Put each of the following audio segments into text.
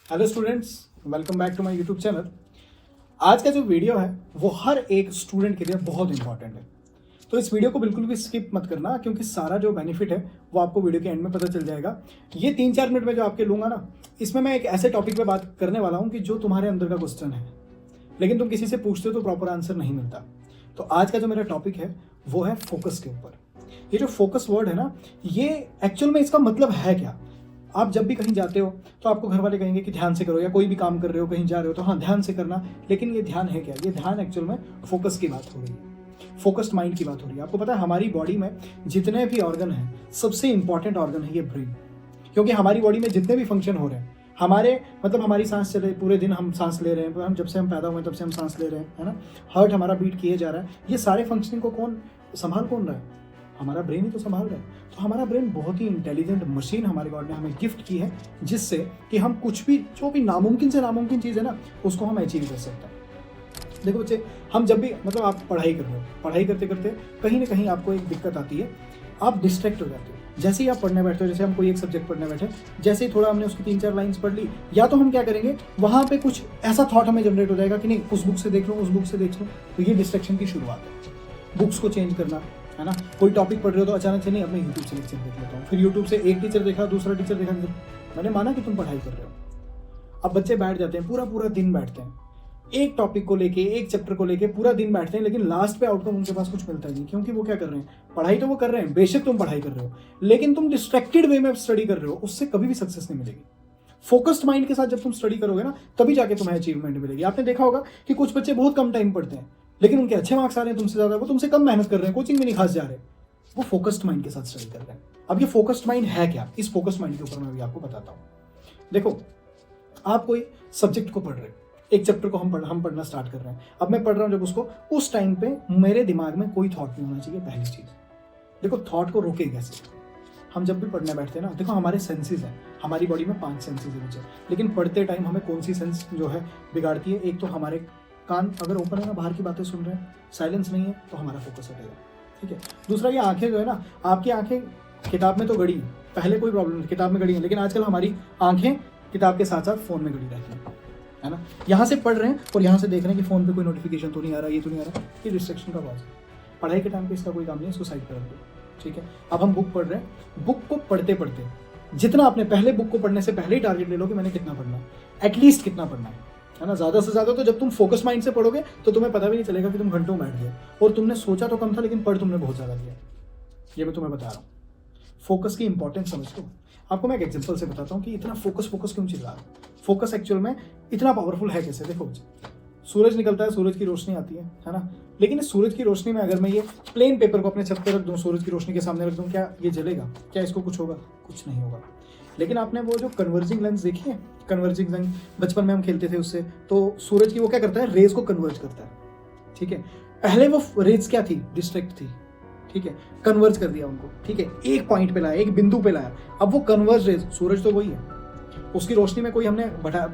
Hello students, welcome back to my YouTube channel. आज का जो वीडियो है वो हर एक स्टूडेंट के लिए बहुत इंपॉर्टेंट है, तो इस वीडियो को बिल्कुल भी स्किप मत करना, क्योंकि सारा जो बेनिफिट है वो आपको वीडियो के एंड में पता चल जाएगा। ये 3-4 मिनट में जो आपके लूँगा ना, इसमें मैं एक ऐसे टॉपिक पे बात करने वाला हूँ कि जो तुम्हारे अंदर का क्वेश्चन है, लेकिन तुम किसी से पूछते हो तो प्रॉपर आंसर नहीं मिलता। तो आज का जो मेरा टॉपिक है वो है फोकस के ऊपर। ये जो फोकस वर्ड है ना, ये एक्चुअल में इसका मतलब है क्या। आप जब भी कहीं जाते हो तो आपको घर वाले कहेंगे कि ध्यान से करो, या कोई भी काम कर रहे हो, कहीं जा रहे हो तो हाँ ध्यान से करना, लेकिन ये ध्यान है क्या? ये ध्यान एक्चुअल में फोकस की बात हो रही है, फोकस्ड माइंड की बात हो रही है। आपको पता है हमारी बॉडी में जितने भी ऑर्गन हैं, सबसे इंपॉर्टेंट ऑर्गन है ये ब्रेन, क्योंकि हमारी बॉडी में जितने भी फंक्शन हो रहे हैं, हमारे मतलब हमारी सांस चले, पूरे दिन हम सांस ले रहे हैं, हम जब से हम पैदा हुए तब से हम सांस ले रहे हैं, है ना। हार्ट हमारा बीट किए जा रहा है, ये सारे फंक्शनिंग को कौन रहा है? हमारा ब्रेन ही तो संभाल रहा है। तो हमारा ब्रेन बहुत ही इंटेलिजेंट मशीन हमारे गॉड ने हमें गिफ्ट की है, जिससे कि हम कुछ भी जो भी नामुमकिन से नामुमकिन चीज़ है ना, उसको हम अचीव कर सकते हैं। देखो बच्चे, हम जब भी मतलब आप पढ़ाई कर रहे हो, पढ़ाई करते करते कहीं ना कहीं आपको एक दिक्कत आती है, आप डिस्ट्रैक्ट हो जाते हो। जैसे ही आप पढ़ने बैठते हो, जैसे हम कोई एक सब्जेक्ट पढ़ने बैठे, जैसे ही थोड़ा हमने उसकी 3-4 लाइन्स पढ़ ली, या तो हम क्या करेंगे, वहाँ पे कुछ ऐसा थॉट हमें जनरेट हो जाएगा कि नहीं उस बुक से देख लो, उस बुक से देख लो। तो ये डिस्ट्रैक्शन की शुरुआत है। बुक्स को चेंज करना, है ना। कोई टॉपिक पढ़ रहे हो तो अचानक से नहीं, अपने यूट्यूब से लेक्चर देख लेता हूँ, फिर यूट्यूब से एक टीचर देखा, दूसरा टीचर देखा, मैंने माना कि तुम पढ़ाई कर रहे हो। अब बच्चे बैठ जाते हैं, पूरा पूरा दिन बैठते हैं, एक टॉपिक को लेके, एक चैप्टर को लेके पूरा दिन बैठते हैं, लेकिन लास्ट पे आउटकम उनके पास कुछ मिलता ही नहीं, क्योंकि वो क्या कर रहे हैं, पढ़ाई तो वो कर रहे हैं, बेशक तुम पढ़ाई कर रहे हो, लेकिन तुम डिस्ट्रैक्टेड वे में स्टडी कर रहे हो, उससे कभी भी सक्सेस नहीं मिलेगी। फोकस्ड माइंड के साथ जब तुम स्टडी करोगे ना, तभी जाके तुम्हें अचीवमेंट मिलेगी। आपने देखा होगा कि कुछ बच्चे बहुत कम टाइम पढ़ते हैं, लेकिन उनके अच्छे मार्क्स आ रहे हैं तुमसे ज्यादा, वो तुमसे कम मेहनत कर रहे हैं, कोचिंग में नहीं खास जा रहे, वो फोकस्ड माइंड के साथ स्टडी कर रहे हैं। अब ये फोकस्ड माइंड है क्या, इस फोकस्ड माइंड के ऊपर मैं भी आपको बताता हूँ। देखो, आप कोई सब्जेक्ट को पढ़ रहे हो, एक चैप्टर को हम पढ़ना स्टार्ट कर रहे हैं। अब मैं पढ़ रहा हूँ जब उसको, उस टाइम पे मेरे दिमाग में कोई थॉट नहीं होना चाहिए। पहली चीज देखो, थॉट को रोके कैसे। हम जब भी पढ़ने बैठते हैं ना, देखो हमारे सेंसेस हैं, हमारी बॉडी में 5 सेंसेस है बच्चे, लेकिन पढ़ते टाइम हमें कौन सी सेंस जो है बिगाड़ती है? एक तो हमारे कान अगर ओपन है ना, बाहर की बातें सुन रहे हैं, साइलेंस नहीं है, तो हमारा फोकस हटेगा, ठीक है। दूसरा, ये आंखें जो है ना, आपकी आंखें किताब में तो गड़ी हैं, पहले कोई प्रॉब्लम नहीं, किताब में गड़ी है, लेकिन आजकल हमारी आंखें किताब के साथ साथ फोन में गड़ी रहती हैं, है ना। यहाँ से पढ़ रहे हैं और यहाँ से देख रहे हैं कि फोन पे कोई नोटिफिकेशन तो नहीं आ रहा, ये तो नहीं आ रहा, ये डिस्ट्रैक्शन का बात है। पढ़ाई के टाइम पे इसका कोई काम नहीं है, इसको साइड पर रख दो, ठीक है। अब हम बुक पढ़ रहे हैं, बुक को पढ़ते पढ़ते जितना आपने पहले, बुक को पढ़ने से पहले ही टारगेट ले लो कि मैंने कितना पढ़ना है, एटलीस्ट कितना पढ़ना है ना। ज़्यादा से ज़्यादा तो जब तुम फोकस माइंड से पढ़ोगे तो तुम्हें पता भी नहीं चलेगा कि तुम घंटों बैठ गए और तुमने सोचा तो कम था, लेकिन पढ़ तुमने बहुत ज़्यादा किया। ये मैं तुम्हें बता रहा हूँ, फोकस की इंपॉर्टेंस समझ लो। आपको मैं एक एग्जांपल से बताता हूँ कि इतना फोकस क्यों चिल्ला रहा है, फोकस एक्चुअल में इतना पावरफुल है कैसे। देखो, सूरज निकलता है, सूरज की रोशनी आती है ना, लेकिन इस सूरज की रोशनी में अगर मैं ये प्लेन पेपर को अपने छत पर रख दूँ, सूरज की रोशनी के सामने रख दूँ, क्या ये जलेगा? क्या इसको कुछ होगा? कुछ नहीं होगा। लेकिन आपने वो जो कन्वर्जिंग लेंस देखी है, कन्वर्जिंग लेंस बचपन में हम खेलते थे उससे, तो सूरज की वो क्या करता है, रेज को कन्वर्ज करता है, ठीक है। पहले वो रेज क्या थी, डिस्ट्रैक्ट थी, ठीक है, कन्वर्ज कर दिया उनको, ठीक है, एक पॉइंट पे लाया, एक बिंदु पे लाया। अब वो कन्वर्ज रेज, सूरज तो वही है, उसकी रोशनी में कोई हमने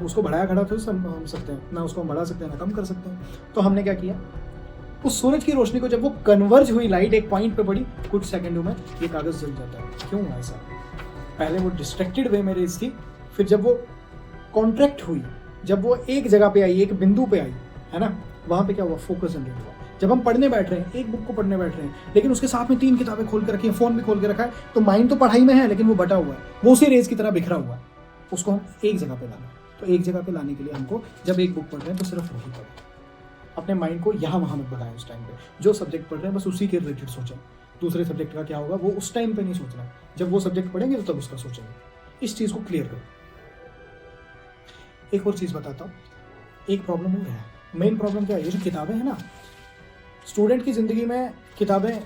उसको बढ़ाया खड़ा तो हम सकते हैं ना, उसको हम बढ़ा सकते हैं ना कम कर सकते हैं। तो हमने क्या किया, उस सूरज की रोशनी को जब वो कन्वर्ज हुई, लाइट एक पॉइंट पे पड़ी, कुछ सेकंडों में ये कागज जल जाता है। क्यों ऐसा? पहले वो डिस्ट्रैक्टेड वे में रेज थी, फिर जब वो कॉन्ट्रैक्ट हुई, जब वो एक जगह पे आई, एक बिंदु पे आई, है ना, वहां पे क्या हुआ, फोकस जनरेट हुआ। जब हम पढ़ने बैठ रहे हैं, एक बुक को पढ़ने बैठ रहे हैं, लेकिन उसके साथ में 3 किताबें खोल के रखी है, फोन भी खोल के रखा है, तो माइंड तो पढ़ाई में है, लेकिन वो बटा हुआ है, वो उसी रेज की तरह बिखरा हुआ है। उसको हम एक जगह पे लाना, तो एक जगह पे लाने के लिए हमको जब एक बुक पढ़ रहे हैं तो सिर्फ वही पढ़ें, अपने माइंड को यहाँ वहाँ मत बढ़ाएं। उस टाइम पे जो सब्जेक्ट पढ़ रहे हैं बस उसी के रिलेटेड सोचें, दूसरे सब्जेक्ट का क्या होगा वो उस टाइम पे नहीं सोचना, जब वो सब्जेक्ट पढ़ेंगे तो तब उसका सोचेंगे। इस चीज़ को क्लियर करो। एक और चीज़ बताता हूँ, एक प्रॉब्लम हो रहा है, मेन प्रॉब्लम क्या है, ये जो किताबें हैं ना, स्टूडेंट की ज़िंदगी में किताबें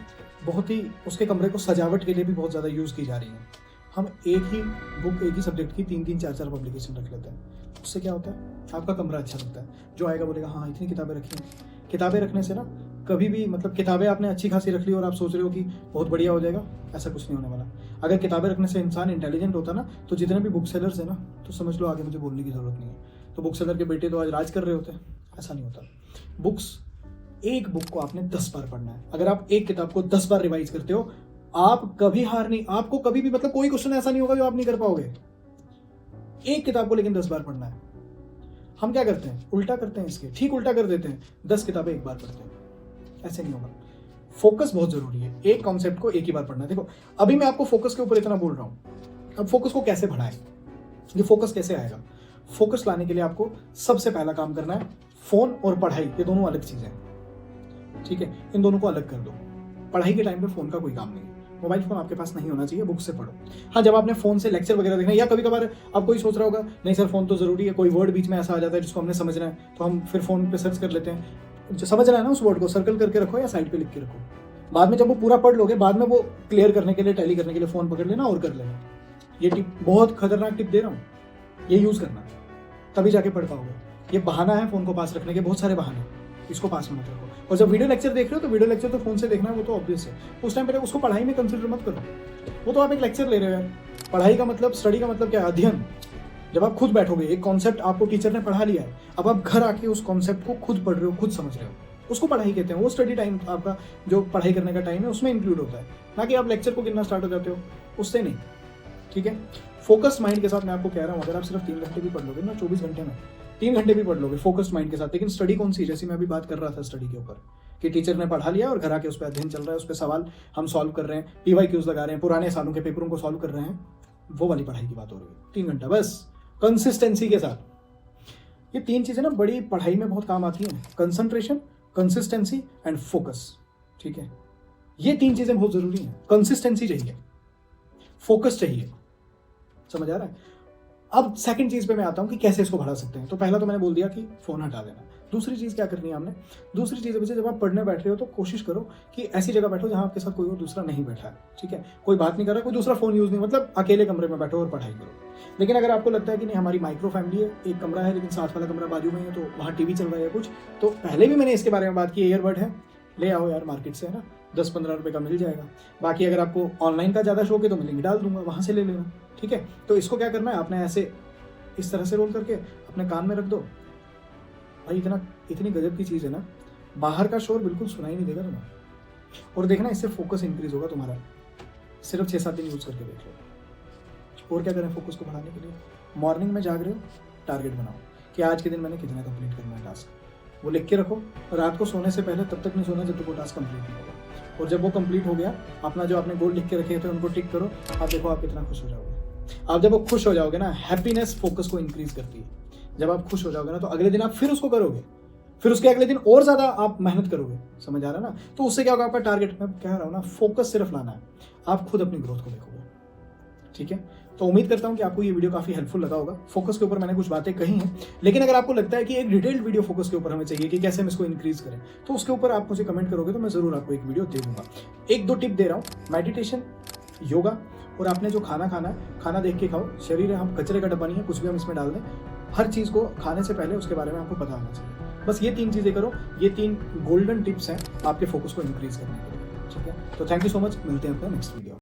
बहुत ही, उसके कमरे को सजावट के लिए भी बहुत ज़्यादा यूज़ की जा रही हैं। हम एक ही बुक, एक ही सब्जेक्ट की 3-3, 4-4 पब्लिकेशन रख लेते हैं। उससे क्या होता है, आपका कमरा अच्छा लगता है, जो आएगा बोलेगा हाँ इतनी किताबें रखी हैं। किताबें रखने से ना कभी भी मतलब किताबें आपने अच्छी खासी रख ली और आप सोच रहे हो कि बहुत बढ़िया हो जाएगा, ऐसा कुछ नहीं होने वाला। अगर किताबें रखने से इंसान इंटेलिजेंट होता ना, तो जितने भी बुक सेलर्स हैं ना, तो समझ लो आगे मुझे बोलने की ज़रूरत नहीं है, तो बुक सेलर के बेटे तो आज राज कर रहे होते हैं। ऐसा नहीं होता। बुक्स, एक बुक को आपने 10 बार पढ़ना है। अगर आप एक किताब को 10 बार रिवाइज करते हो, आप कभी हार नहीं, आपको कभी भी मतलब कोई क्वेश्चन ऐसा नहीं होगा जो आप नहीं कर पाओगे। एक किताब को लेकिन 10 बार पढ़ना है। हम क्या करते हैं, उल्टा करते हैं, इसके ठीक उल्टा कर देते हैं, 10 किताबें एक बार पढ़ते हैं। ऐसे नहीं होगा। फोकस बहुत जरूरी है, एक कॉन्सेप्ट को एक ही बार पढ़ना है। देखो अभी मैं आपको फोकस के ऊपर इतना बोल रहा हूं, अब फोकस को कैसे बढ़ाएं, ये फोकस कैसे आएगा। फोकस लाने के लिए आपको सबसे पहला काम करना है, फोन और पढ़ाई ये दोनों अलग चीजें हैं, ठीक है, इन दोनों को अलग कर दो। पढ़ाई के टाइम पे फोन का कोई काम नहीं है, मोबाइल फोन आपके पास नहीं होना चाहिए, बुक से पढ़ो। हाँ, जब आपने फोन से लेक्चर वगैरह देखना, या कभी कभार आप कोई सोच रहा होगा नहीं सर फोन तो जरूरी है, कोई वर्ड बीच में ऐसा आ जाता है जिसको हमने समझना है, तो हम फिर फोन पे सर्च कर लेते हैं। जो समझ रहा है ना उस वर्ड को सर्कल करके रखो या साइड पे लिख के रखो, बाद में जब वो पूरा पढ़ लोगे, बाद में वो क्लियर करने के लिए, टैली करने के लिए फोन पकड़ लेना और कर लेना। ये टिप बहुत खतरनाक टिप दे रहा हूँ, ये यूज करना, तभी जाके पढ़ पाओगे। ये बहाना है फोन को पास रखने के, बहुत सारे बहाने, इसको पास में मत रखो। और जब वीडियो लेक्चर देख रहे हो तो वीडियो लेक्चर तो फोन से देखना है, वो तो ऑब्वियस है। उस टाइम पे उसको पढ़ाई में कंसिडर मत करो, वो तो आप एक लेक्चर ले रहे हो यार। पढ़ाई का मतलब, स्टडी का मतलब क्या है, अध्ययन। जब आप खुद बैठोगे, एक कॉन्सेप्ट आपको टीचर ने पढ़ा लिया है, अब आप घर आके उस कॉन्सेप्ट को खुद पढ़ रहे हो, खुद समझ रहे हो, उसको पढ़ाई कहते हैं। वो स्टडी टाइम आपका, जो पढ़ाई करने का टाइम है, उसमें इंक्लूड होता है, ना कि आप लेक्चर को गिनना स्टार्ट हो जाते हो, उससे नहीं, ठीक है। फोकस माइंड के साथ मैं आपको कह रहा हूँ, अगर आप सिर्फ 3 घंटे भी पढ़ लोगे ना 24 घंटे में, 3 घंटे भी पढ़ लोगे फोकस माइंड के साथ। लेकिन स्टडी कौन सी, जैसे मैं अभी बात कर रहा था स्टडी के ऊपर, कि टीचर ने पढ़ा लिया और घर आके उस पर अध्ययन चल रहा है, उस पर सवाल हम सॉल्व कर रहे हैं, PYQs लगा रहे हैं, पुराने सालों के पेपरों को सॉल्व कर रहे हैं, वो वाली पढ़ाई की बात हो रही है। 3 घंटा बस कंसिस्टेंसी के साथ। ये 3 चीजें ना बड़ी पढ़ाई में बहुत काम आती हैं, कंसंट्रेशन, कंसिस्टेंसी एंड फोकस, ठीक है। ये 3 चीजें बहुत जरूरी हैं। कंसिस्टेंसी चाहिए, फोकस चाहिए, समझ आ रहा है। अब सेकंड चीज पे मैं आता हूं कि कैसे इसको बढ़ा सकते हैं। तो पहला तो मैंने बोल दिया कि फोन हटा देना। दूसरी चीज क्या करनी है हमने, दूसरी चीज जब आप पढ़ने बैठ रहे हो तो कोशिश करो कि ऐसी जगह बैठो जहां आपके साथ कोई और दूसरा नहीं बैठा है, ठीक है, कोई बात नहीं कर रहा, कोई दूसरा फोन यूज नहीं, मतलब अकेले कमरे में बैठो और पढ़ाई करो। लेकिन अगर आपको लगता है कि नहीं हमारी माइक्रो फैमिली है, एक कमरा है लेकिन साथ वाला कमरा बाजू में है, तो वहाँ टीवी चल रहा है कुछ, तो पहले भी मैंने इसके बारे में बात की, ईयरबड है, ले आओ यार मार्केट से, है ना, 10-15 रुपये का मिल जाएगा। बाकी अगर आपको ऑनलाइन का ज़्यादा शौक है तो मैं लिंक डाल दूंगा, वहाँ से ले लेना, ठीक है। तो इसको क्या करना है, आपने ऐसे इस तरह से रोल करके अपने कान में रख दो भाई। इतनी गजब की चीज़ है ना, बाहर का शोर बिल्कुल सुनाई नहीं देगा तुम्हें, और देखना इससे फोकस इंक्रीज होगा तुम्हारा। सिर्फ 6-7 दिन यूज करके देख लो। और क्या करें फोकस को बढ़ाने के लिए, मॉर्निंग में जाग रहे हो, टारगेट बनाओ कि आज के दिन मैंने कितना कंप्लीट करना है टास्क, वो लिख के रखो। रात को सोने से पहले तब तक नहीं सोना जब तक वो टास्क कंप्लीट नहीं होगा। और जब वो कंप्लीट हो गया, अपना जो आपने गोल लिख के रखे थे उनको टिक करो, आप देखो आप कितना खुश हो जाओगे। आप जब वो खुश हो जाओगे ना, हैप्पीनेस फोकस को इंक्रीज करती है। जब आप खुश हो जाओगे ना तो अगले दिन आप फिर उसको करोगे, फिर उसके अगले दिन और ज्यादा आप मेहनत करोगे, समझ आ रहा है ना। तो उससे क्या होगा, आपका टारगेट, मैं कह रहा हूँ ना, फोकस सिर्फ लाना है, आप खुद अपनी ग्रोथ को देखोगे, ठीक है। तो उम्मीद करता हूँ कि आपको ये वीडियो काफी हेल्पफुल लगा होगा। फोकस के ऊपर मैंने कुछ बातें कही हैं, लेकिन अगर आपको लगता है कि एक डिटेल्ड वीडियो फोकस के ऊपर हमें चाहिए कि कैसे हम इसको इंक्रीज करें, तो उसके ऊपर आप मुझे कमेंट करोगे तो मैं जरूर आपको एक वीडियो दे दूंगा। 1-2 टिप दे रहा हूँ, मेडिटेशन, योगा, और आपने जो खाना खाना है, खाना देख के खाओ। शरीर है, हम कचरे का डब्बा नहीं है, कुछ भी हम इसमें डाल दें। हर चीज़ को खाने से पहले उसके बारे में आपको पता होना चाहिए। बस ये 3 चीज़ें करो, ये 3 गोल्डन टिप्स हैं आपके फोकस को इंक्रीज करने के लिए, ठीक है। तो थैंक यू सो मच, मिलते हैं अपना नेक्स्ट वीडियो।